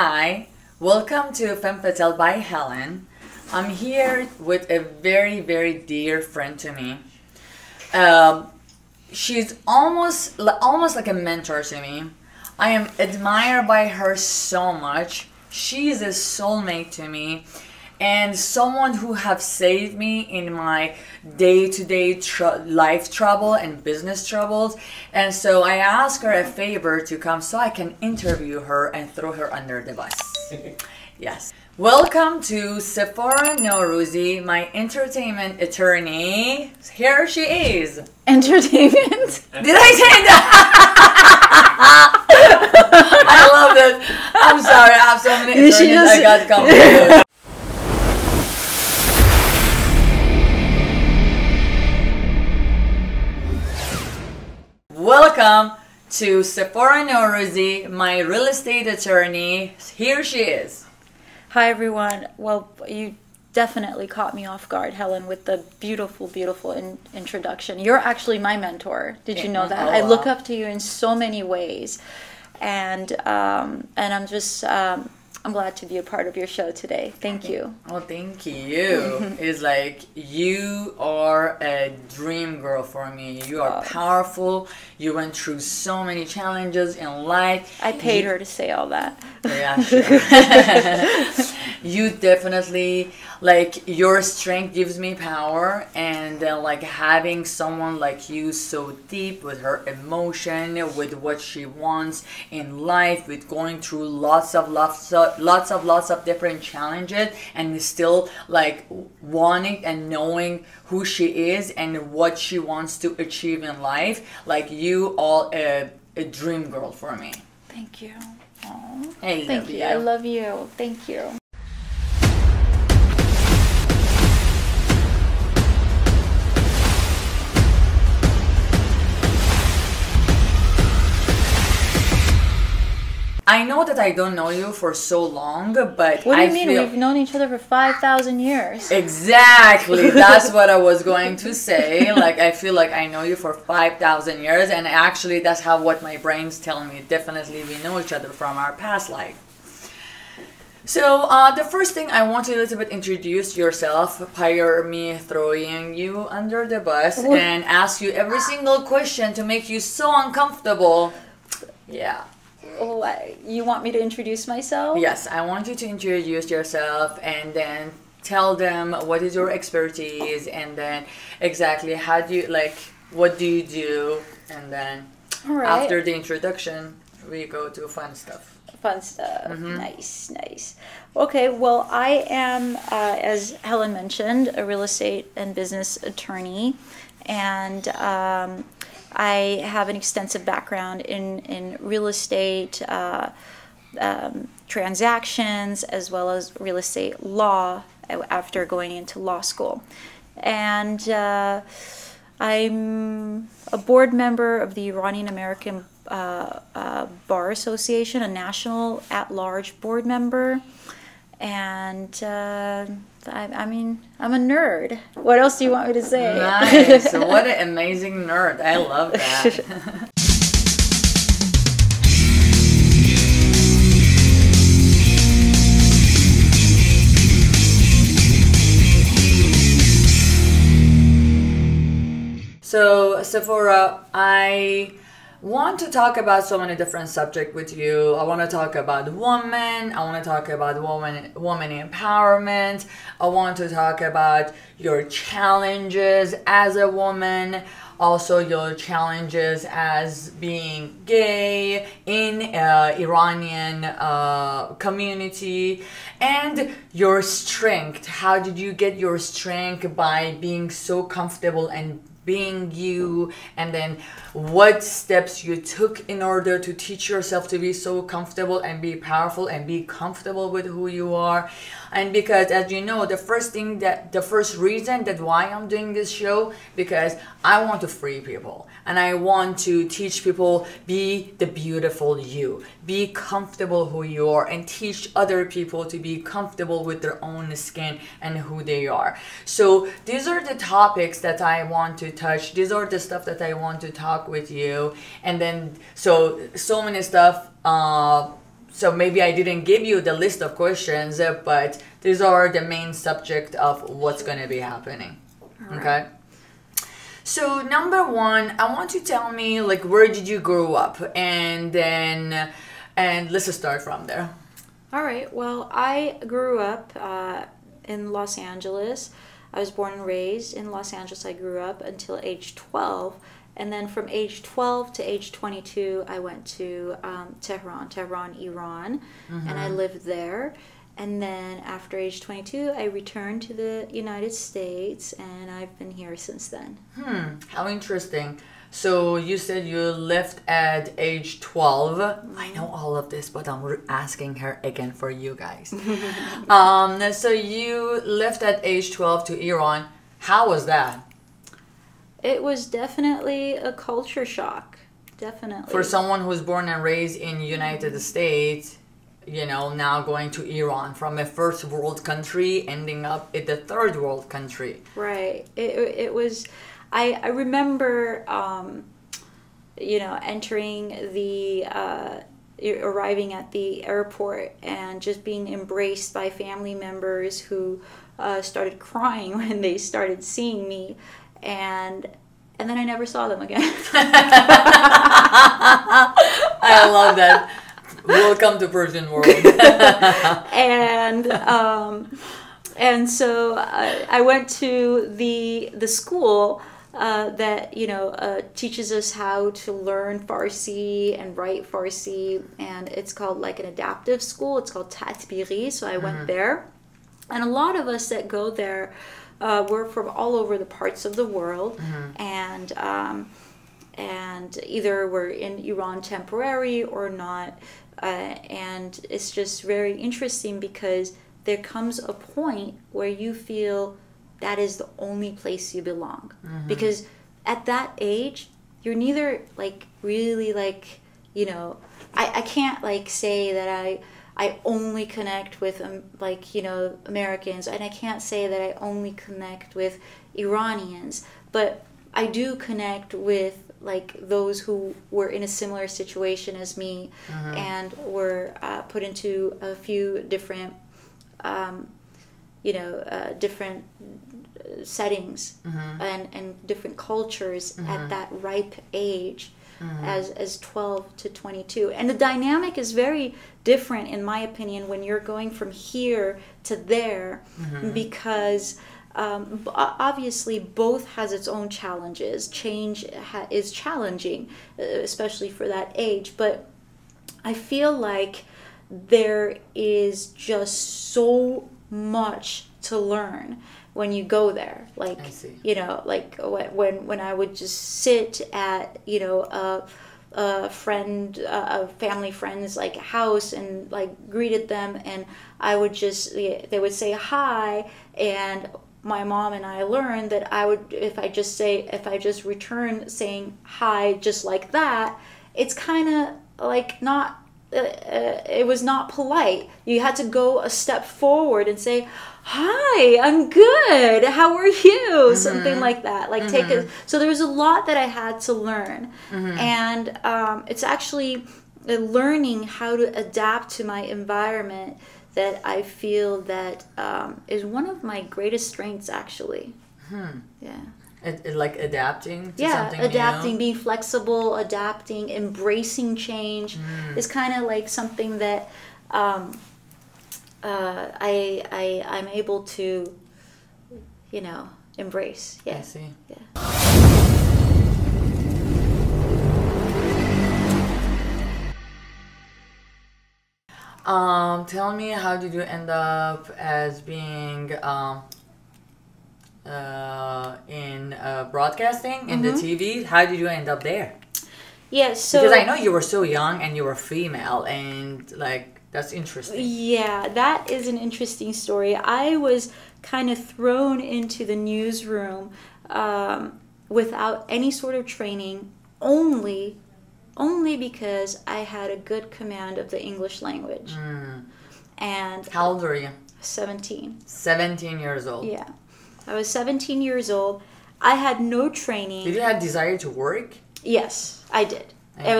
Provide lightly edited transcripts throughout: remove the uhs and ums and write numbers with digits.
Hi, welcome to Femme Fatale by Helen. I'm here with a very, very dear friend to me. She's almost like a mentor to me. I am admired by her so much. She's a soulmate to me and someone who have saved me in my day-to-day life trouble and business troubles. And so I asked her a favor to come so I can interview her and throw her under the bus. Yes. Welcome to Safora Noruzi, my entertainment attorney. Here she is. Entertainment? Did I say that? I love that. I'm sorry, I have so many attorneys, I got confused. Welcome to Safora Noruzi, my real estate attorney. Here she is. Hi everyone. Well, you definitely caught me off guard, Helen, with the beautiful, beautiful introduction. You're actually my mentor. Did you know that? Oh, I look wow. up to you in so many ways, and I'm just I'm glad to be a part of your show today. Thank you. Oh, thank you. It's like you are a dream girl for me. You are powerful. You went through so many challenges in life. I paid her to say all that. Yeah, sure. You definitely, like, your strength gives me power, and then like having someone like you so deep with her emotion, with what she wants in life, with going through lots of different challenges, and still like wanting and knowing who she is and what she wants to achieve in life. Like, you are a dream girl for me. Thank you. Aww. Thank you. I love you. Thank you. I know that I don't know you for so long, but What do you mean? We've known each other for 5,000 years. Exactly. That's what I was going to say. Like, I feel like I know you for 5,000 years, and actually that's how what my brain's telling me. Definitely we know each other from our past life. So the first thing, I want you to a little bit introduce yourself prior me throwing you under the bus and ask you every single question to make you so uncomfortable. Yeah. Oh, you want me to introduce myself? Yes, I want you to introduce yourself and then tell them what is your expertise, and then exactly how do you, like, what do you do, and then after the introduction we go to fun stuff. Fun stuff. Nice, nice. Okay, well, I am, as Helen mentioned, a real estate and business attorney, and I have an extensive background in real estate transactions, as well as real estate law after going into law school. And I'm a board member of the Iranian American Bar Association, a national at-large board member. And I mean, I'm a nerd. What else do you want me to say? Nice. What an amazing nerd. I love that. So, Safora, I want to talk about so many different subjects with you. I want to talk about women. I want to talk about woman empowerment. I want to talk about your challenges as a woman. Also, your challenges as being gay in Iranian community, and your strength. How did you get your strength by being so comfortable and being you, and then what steps you took in order to teach yourself to be so comfortable and be powerful and be comfortable with who you are. And because, as you know, the first reason that why I'm doing this show, because I want to free people and I want to teach people, be the beautiful you, be comfortable who you are, and teach other people to be comfortable with their own skin and who they are. So these are the topics that I want to touch. These are the stuff that I want to talk with you. And then so many stuff So maybe I didn't give you the list of questions, but these are the main subject of what's going to be happening. All Okay. right. So number one, I want you to tell me like where did you grow up, and let's just start from there. All right. Well, I grew up in Los Angeles. I was born and raised in Los Angeles. I grew up until age 12. And then from age 12 to age 22, I went to Tehran, Iran, and I lived there. And then after age 22, I returned to the United States, and I've been here since then. How interesting. So you said you left at age 12. I know all of this, but I'm asking her again for you guys. So you left at age 12 to Iran. How was that? It was definitely a culture shock. Definitely. For someone who's born and raised in United States, you know, now going to Iran from a first world country, ending up in the third world country. Right. It was, I remember, you know, arriving at the airport and just being embraced by family members who started crying when they started seeing me. And then I never saw them again. I love that. Welcome to Persian world. and so I went to the school that, you know, teaches us how to learn Farsi and write Farsi, and it's called like an adaptive school. It's called Tatbiri. So I went there, and a lot of us that go there we're from all over the parts of the world, and either we're in Iran temporary or not, and it's just very interesting because there comes a point where you feel that is the only place you belong, because at that age you're neither like really like, you know, I can't like say that I only connect with like, you know, Americans, and I can't say that I only connect with Iranians, but I do connect with like those who were in a similar situation as me, and were put into a few different, you know, different settings and different cultures at that ripe age. As 12 to 22, and the dynamic is very different in my opinion when you're going from here to there, because obviously both has its own challenges. Change is challenging, especially for that age, but I feel like there is just so much to learn when you go there. Like, you know, like when I would just sit at, you know, a family friend's like house and like greeted them, and I would just, they would say hi, and my mom and I learned that I would, if I just return saying hi just like that, it's kind of like not, it was not polite. You had to go a step forward and say, hi, I'm good, how are you? Something like that. Like so there was a lot that I had to learn. And it's actually learning how to adapt to my environment that I feel that is one of my greatest strengths, actually. Yeah. Like adapting to something adapting, new? Being flexible, adapting, embracing change is kind of like something that I'm able to, you know, embrace. Yeah. I see. Yeah. Tell me, how did you end up as being in broadcasting, in the TV? How did you end up there? Yeah, so because I know you were so young and you were female, and like that's interesting. Yeah, that is an interesting story. I was kind of thrown into the newsroom without any sort of training, only because I had a good command of the English language. And how old were you? 17. 17 years old. Yeah. I was 17 years old. I had no training. Did you have desire to work? Yes, I did. It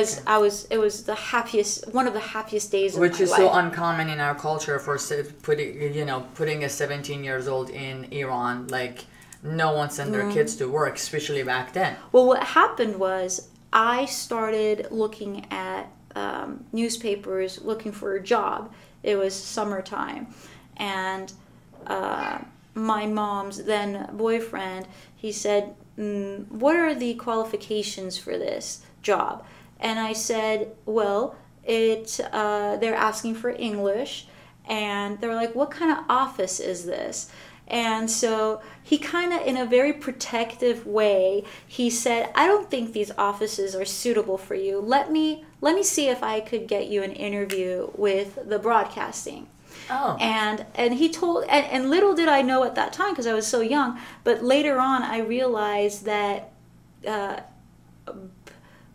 was the happiest, one of the happiest days of my life. Which is so uncommon in our culture for putting a 17 years old in Iran. Like, no one sent their kids to work, especially back then. Well, what happened was I started looking at newspapers, looking for a job. It was summertime, and my mom's then boyfriend, he said, what are the qualifications for this job? And I said, well, they're asking for English. And they were like, what kind of office is this? And so he kind of, in a very protective way, he said, I don't think these offices are suitable for you. Let me see if I could get you an interview with the broadcasting. Oh. And he told, and little did I know at that time, because I was so young, but later on I realized that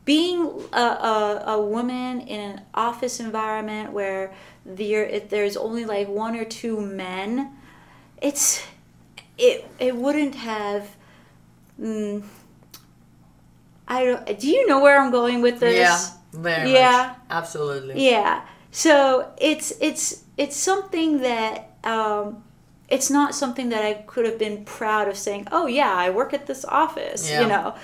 being a woman in an office environment where there's only like one or two men, it wouldn't have. Do you know where I'm going with this? Yeah, very much. Absolutely. Yeah. So it's something that it's not something that I could have been proud of saying, oh yeah, I work at this office. Yeah. You know,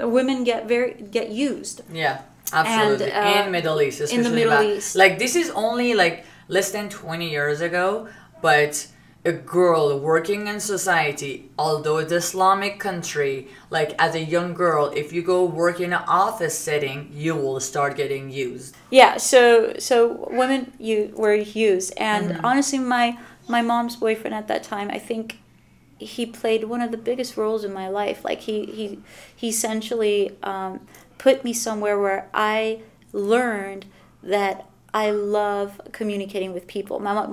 women get used. Yeah, absolutely. And, in Middle East, especially in the Middle East. Like, this is only like less than 20 years ago, but a girl working in society, although it's an Islamic country, like as a young girl, if you go work in an office setting, you will start getting used. Yeah, so women were used, and honestly, my mom's boyfriend at that time, I think he played one of the biggest roles in my life. Like he essentially put me somewhere where I learned that I love communicating with people. Now,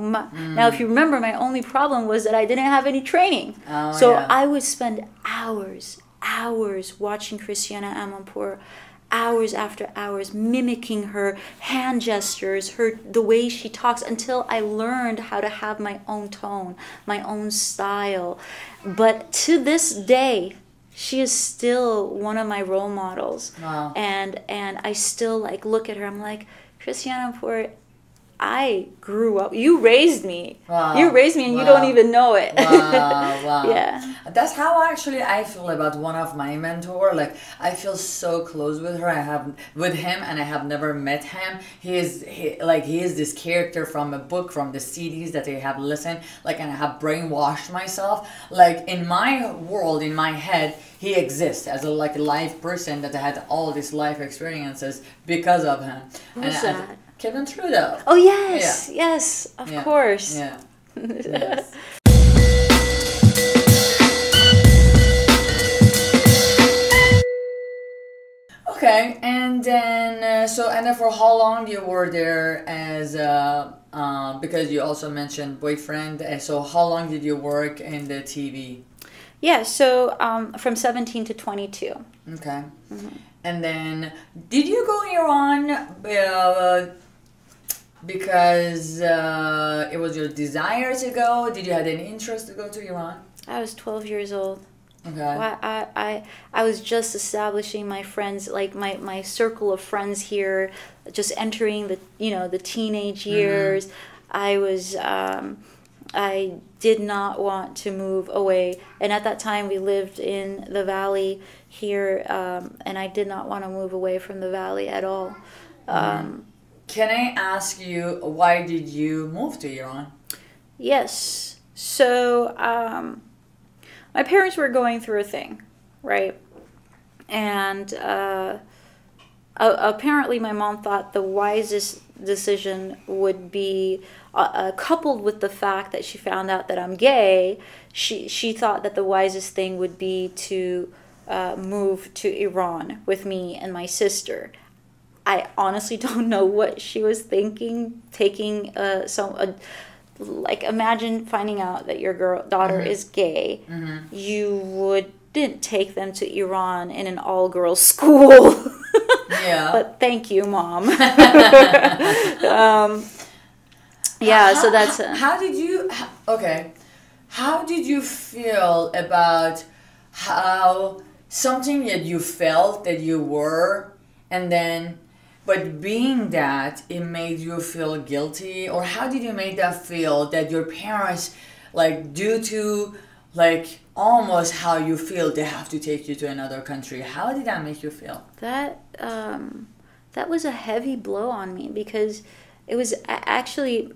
if you remember, my only problem was that I didn't have any training. Oh, so yeah. I would spend hours watching Christiana Amanpour, hours after hours, mimicking her hand gestures, the way she talks, until I learned how to have my own tone, my own style. But to this day, she is still one of my role models. Wow. And I still like look at her, I'm like, Christiana Amanpour, I grew up. You raised me. Wow. You raised me, and you don't even know it. Wow. Yeah. That's how actually I feel about one of my mentor. Like, I feel so close with her. I have with him, and I have never met him. He is this character from a book, from the CDs that I have listened. Like, and I have brainwashed myself. Like, in my world, in my head, he exists as a live person that had all these life experiences because of him. Who's that? Kevin Trudeau. Oh yes, yeah. Yes, of course. Yeah. Yes. Okay, and then and then for how long you were there as because you also mentioned boyfriend. So how long did you work in the TV? Yeah, so from 17 to 22. Okay. And then did you go Iran because it was your desire to go? Did you have any interest to go to Iran? I was 12 years old. Okay. I was just establishing my friends, like my circle of friends here, just entering the teenage years. I did not want to move away, and at that time we lived in the valley here, and I did not want to move away from the valley at all. Can I ask you, why did you move to Iran? Yes. So my parents were going through a thing, right? And apparently my mom thought the wisest decision would be, coupled with the fact that she found out that I'm gay, she thought that the wisest thing would be to move to Iran with me and my sister. I honestly don't know what she was thinking, taking like, imagine finding out that your daughter is gay. You wouldn't take them to Iran in an all-girls school. Yeah. But thank you, Mom. Yeah, so that's... How did you feel about how something that you felt that you were and then, but being that, it made you feel guilty, or how did you make that feel that your parents, like, due to, like, almost how you feel, they have to take you to another country? How did that make you feel? That was a heavy blow on me, because it was actually,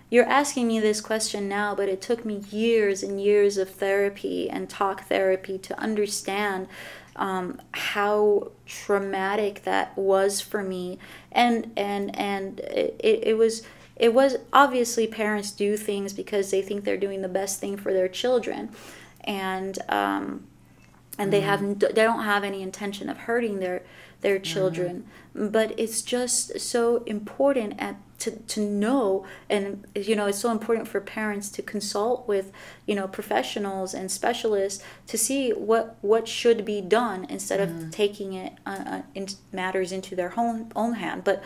you're asking me this question now, but it took me years and years of therapy and talk therapy to understand how traumatic that was for me. And it was obviously, parents do things because they think they're doing the best thing for their children, and they don't have any intention of hurting their children. But it's just so important to know, and it's so important for parents to consult with professionals and specialists to see what should be done, instead of taking it in matters into their own hand. But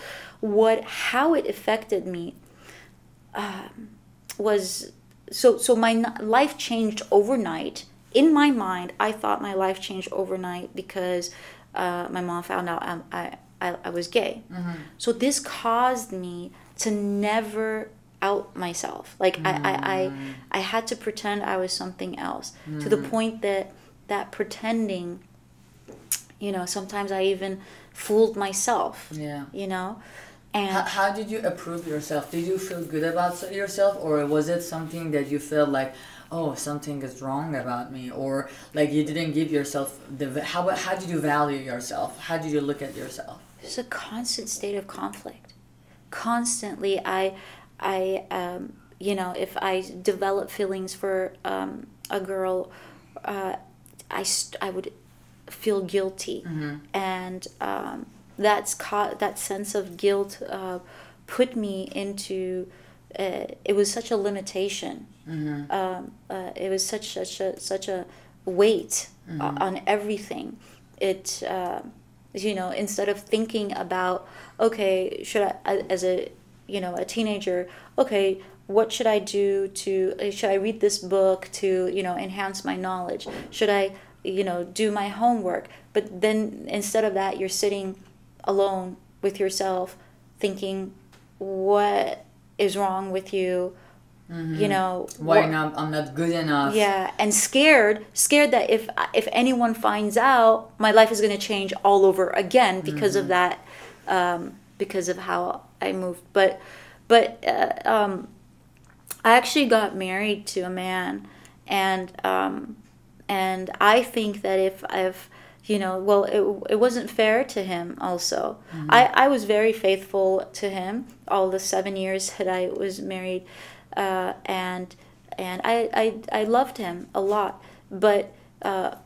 how it affected me was, so my life changed overnight. In my mind, I thought my life changed overnight because my mom found out I was gay. So this caused me to never out myself. Like, I had to pretend I was something else, to the point that pretending, sometimes I even fooled myself. Yeah. And how did you approve yourself? Did you feel good about yourself, or was it something that you felt like, oh, something is wrong about me, or like you didn't give yourself how did you value yourself? How did you look at yourself? It's a constant state of conflict. Constantly, if I develop feelings for a girl, I would feel guilty, and that sense of guilt put me into. It was such a limitation. It was such a weight on everything. It instead of thinking about, okay, should I, as a teenager, okay, what should I do should I read this book to enhance my knowledge? Should I do my homework? But then instead of that, you're sitting alone with yourself, thinking, what is wrong with you? Why I'm not good enough? Yeah, and scared that if anyone finds out, my life is going to change all over again because of that, because of how I moved. But I actually got married to a man, and I think that if I've it wasn't fair to him also. I was very faithful to him all the 7 years that I was married, and I loved him a lot. But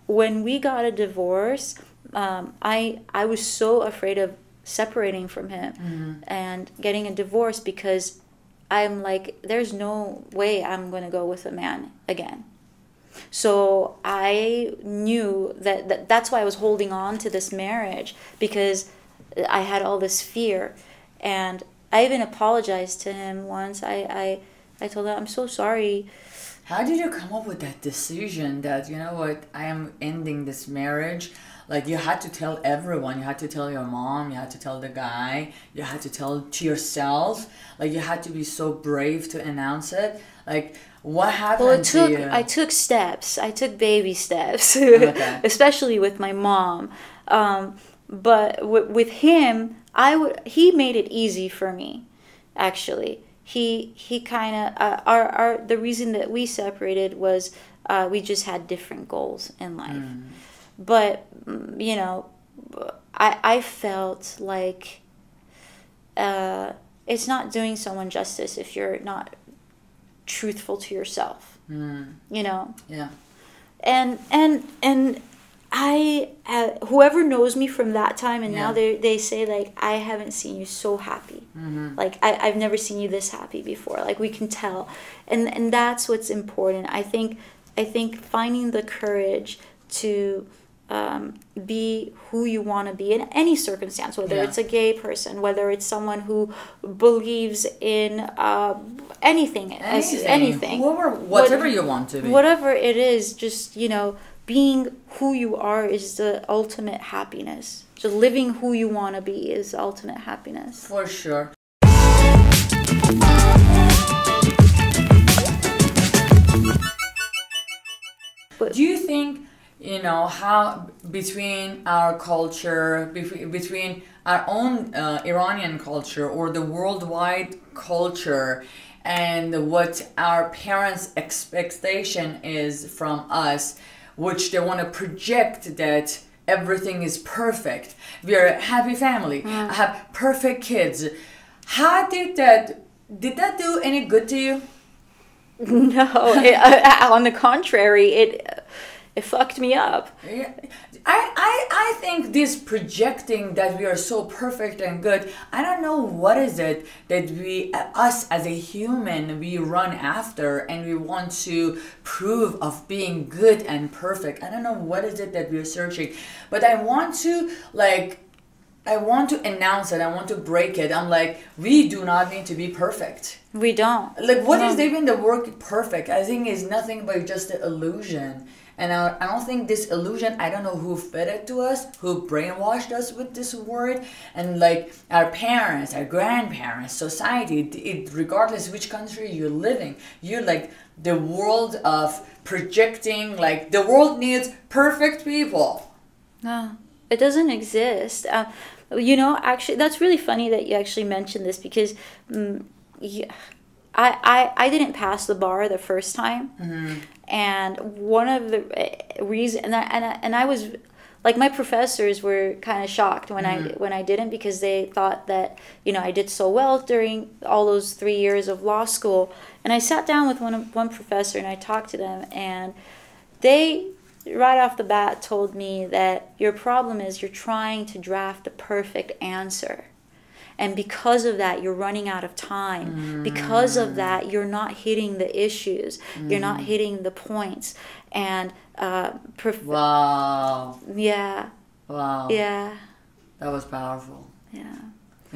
when we got a divorce, I was so afraid of separating from him and getting a divorce, because I'm like, there's no way I'm going to go with a man again. So I knew that's why I was holding on to this marriage, because I had all this fear. And I even apologized to him once. I told him, I'm so sorry. How did you come up with that decision that, you know what, I am ending this marriage? Like, you had to tell everyone. You had to tell your mom. You had to tell the guy. You had to tell to yourself. Like, you had to be so brave to announce it. Like, what happened to you? I took steps. I took baby steps, Okay. especially with my mom. But with him, he made it easy for me, actually. He kind of, the reason that we separated was we just had different goals in life. But, I felt like it's not doing someone justice if you're not truthful to yourself. Yeah. And I whoever knows me from that time and now they say, like, I haven't seen you so happy. Like, I've never seen you this happy before. Like, we can tell. And that's what's important. I think finding the courage to be who you want to be in any circumstance, whether it's a gay person, whether it's someone who believes in anything, Whatever you want to be. Whatever it is, just, being who you are is the ultimate happiness. So living who you want to be is ultimate happiness. For sure. But do you think, how between our culture, between our own Iranian culture or the worldwide culture, and what our parents' expectation is from us, which they want to project that everything is perfect. We are a happy family. I have perfect kids. How did that do any good to you? No, on the contrary, it fucked me up. Yeah. I think this projecting that we are so perfect and good, I don't know what is it that us as a human, we run after and we want to prove of being good and perfect. I don't know what is it that we're searching, but I want to announce it. I want to break it. I'm like, we do not need to be perfect. We don't. Like, what is even the word perfect? I think is nothing but just an illusion. And I don't think this illusion, I don't know who fed it to us, who brainwashed us with this word. And like our parents, our grandparents, society, regardless which country you're living, you're like the world of projecting, like the world needs perfect people. No, it doesn't exist. Actually, that's really funny that you actually mentioned this because I didn't pass the bar the first time. Mm-hmm. And one of the reasons, and I was like, my professors were kind of shocked when I didn't, because they thought that I did so well during all those 3 years of law school. And I sat down with one professor and I talked to them, and they right off the bat told me that your problem is you're trying to draft the perfect answer. And because of that, you're running out of time. Because of that, you're not hitting the issues. You're not hitting the points. And wow. Yeah. Wow. Yeah. That was powerful. Yeah.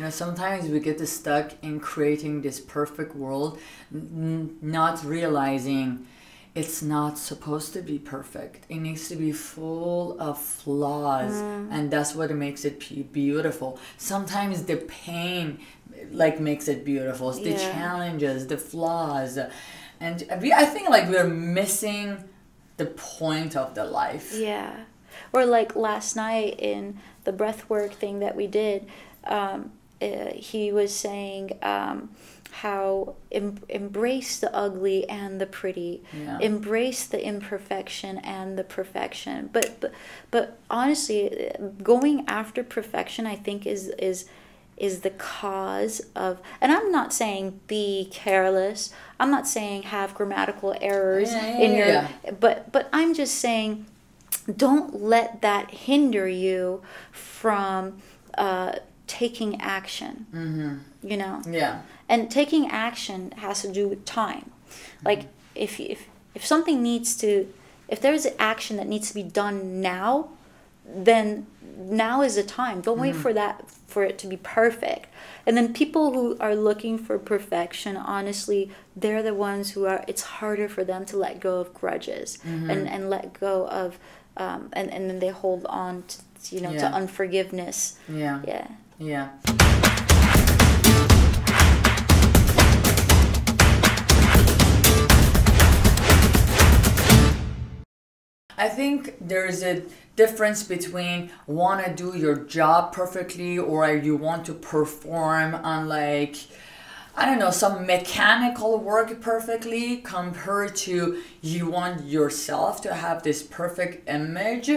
Sometimes we get stuck in creating this perfect world, not realizing it's not supposed to be perfect. It needs to be full of flaws, and that's what makes it beautiful. Sometimes the pain makes it beautiful. It's the challenges, the flaws, and I think we're missing the point of the life. Yeah. Or like last night in the breathwork thing that we did, he was saying how embrace the ugly and the pretty, embrace the imperfection and the perfection. But honestly, going after perfection, I think is the cause of. And I'm not saying be careless. I'm not saying have grammatical errors in your. But I'm just saying, don't let that hinder you from taking action. Yeah. And taking action has to do with time. Like if something needs to, if there's an action that needs to be done now, then now is the time. Don't wait for it to be perfect. And then people who are looking for perfection, honestly, they're the ones who are. It's harder for them to let go of grudges and let go of, and then they hold on to to unforgiveness. Yeah. I think there's a difference between want to do your job perfectly or you want to perform on some mechanical work perfectly, compared to you want yourself to have this perfect image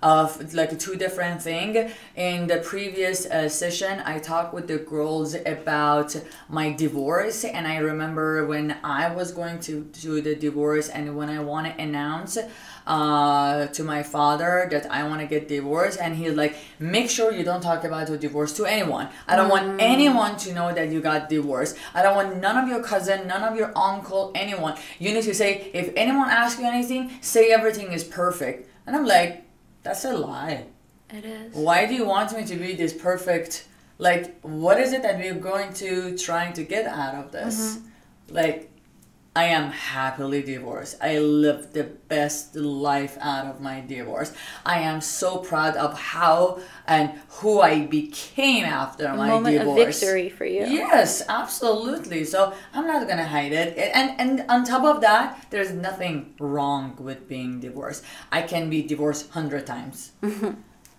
of two different things. In the previous session, I talked with the girls about my divorce, and I remember when I was going to do the divorce and when I want to announce to my father that I want to get divorced, and he's like, make sure you don't talk about your divorce to anyone. I don't want anyone to know that you got divorced. I don't want none of your cousin, none of your uncle, anyone. You need to say, if anyone asks you anything, say everything is perfect. And I'm like, that's a lie. It is. Why do you want me to be this perfect? What is it that we're going to trying to get out of this? I am happily divorced. I lived the best life out of my divorce. I am so proud of how and who I became after my moment divorce. of victory for you. Yes, absolutely. So I'm not gonna hide it. And on top of that, there's nothing wrong with being divorced. I can be divorced 100 times.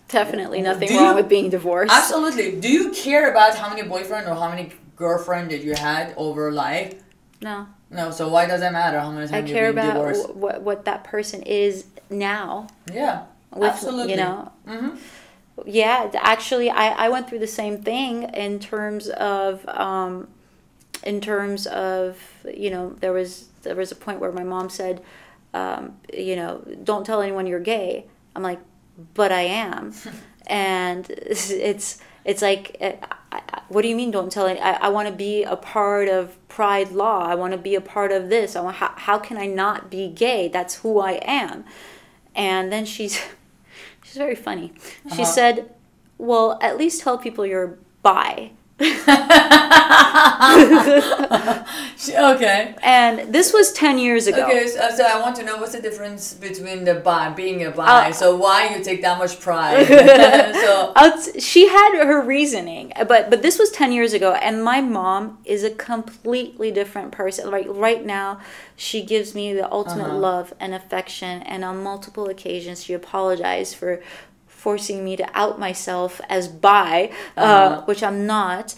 Definitely nothing wrong with being divorced. Absolutely. Do you care about how many boyfriend or how many girlfriend that you had over life? No. No, so why does it matter how many times I care you've been about divorced? what that person is now. Yeah, With, absolutely. You know. Mm-hmm. Yeah, actually, I went through the same thing in terms of you know, there was a point where my mom said, you know, don't tell anyone you're gay. I'm like, but I am, and it's like, what do you mean don't tell any? I want to be a part of Pride Law. I want to be a part of this. How can I not be gay? That's who I am. And then she's very funny. She said, well, at least tell people you're bi. Okay. And this was 10 years ago. Okay, so I want to know what's the difference between the bi, being a bi. So why you take that much pride? So she had her reasoning, but this was 10 years ago, and my mom is a completely different person. Like right now, she gives me the ultimate love and affection, and on multiple occasions, she apologized for forcing me to out myself as bi, which I'm not.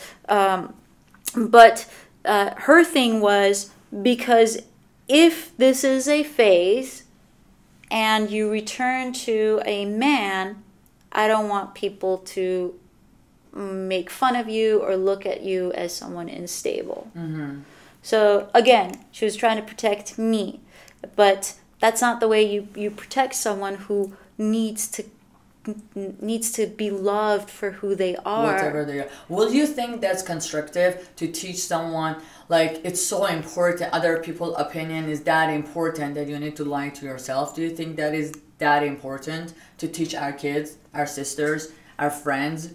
But her thing was, because if this is a phase and you return to a man, I don't want people to make fun of you or look at you as someone unstable. Mm-hmm. So again, she was trying to protect me, but that's not the way you protect someone who needs to be loved for who they are. Whatever they are. Will you think that's constructive to teach someone, like, it's so important, other people's opinion is that important that you need to lie to yourself? Do you think that is that important to teach our kids, our sisters, our friends?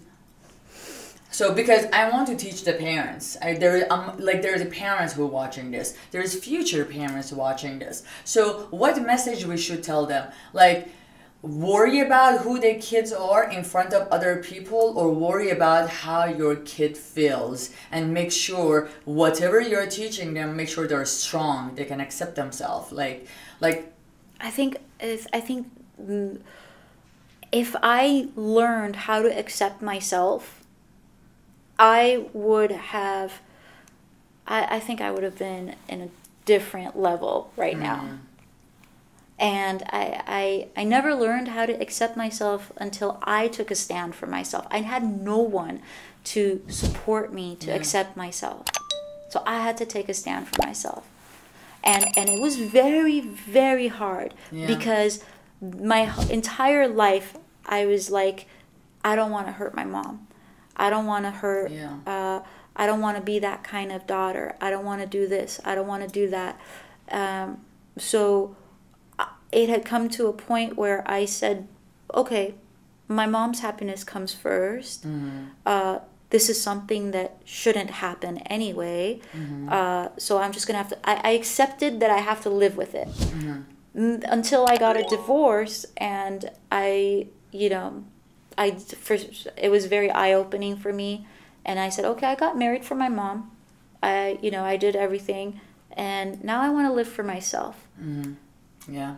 So because I want to teach the parents, there's a parents who are watching this. There's future parents watching this. So what message we should tell them? Like, worry about who their kids are in front of other people, or worry about how your kid feels, and make sure whatever you're teaching them, make sure they're strong, they can accept themselves. Like I think if I learned how to accept myself, I think I would have been in a different level right now. And I never learned how to accept myself until I took a stand for myself. I had no one to support me to accept myself. So I had to take a stand for myself. And it was very, very hard because my entire life I was like, I don't want to hurt my mom. I don't want to hurt, I don't want to be that kind of daughter. I don't want to do this. I don't want to do that. So it had come to a point where I said, okay, my mom's happiness comes first. Mm-hmm. This is something that shouldn't happen anyway. Mm-hmm. So I'm just going to have to, I accepted that I have to live with it. Mm-hmm. Until I got a divorce, and it was very eye-opening for me. And I said, okay, I got married for my mom. I did everything. And now I want to live for myself. Mm-hmm. Yeah.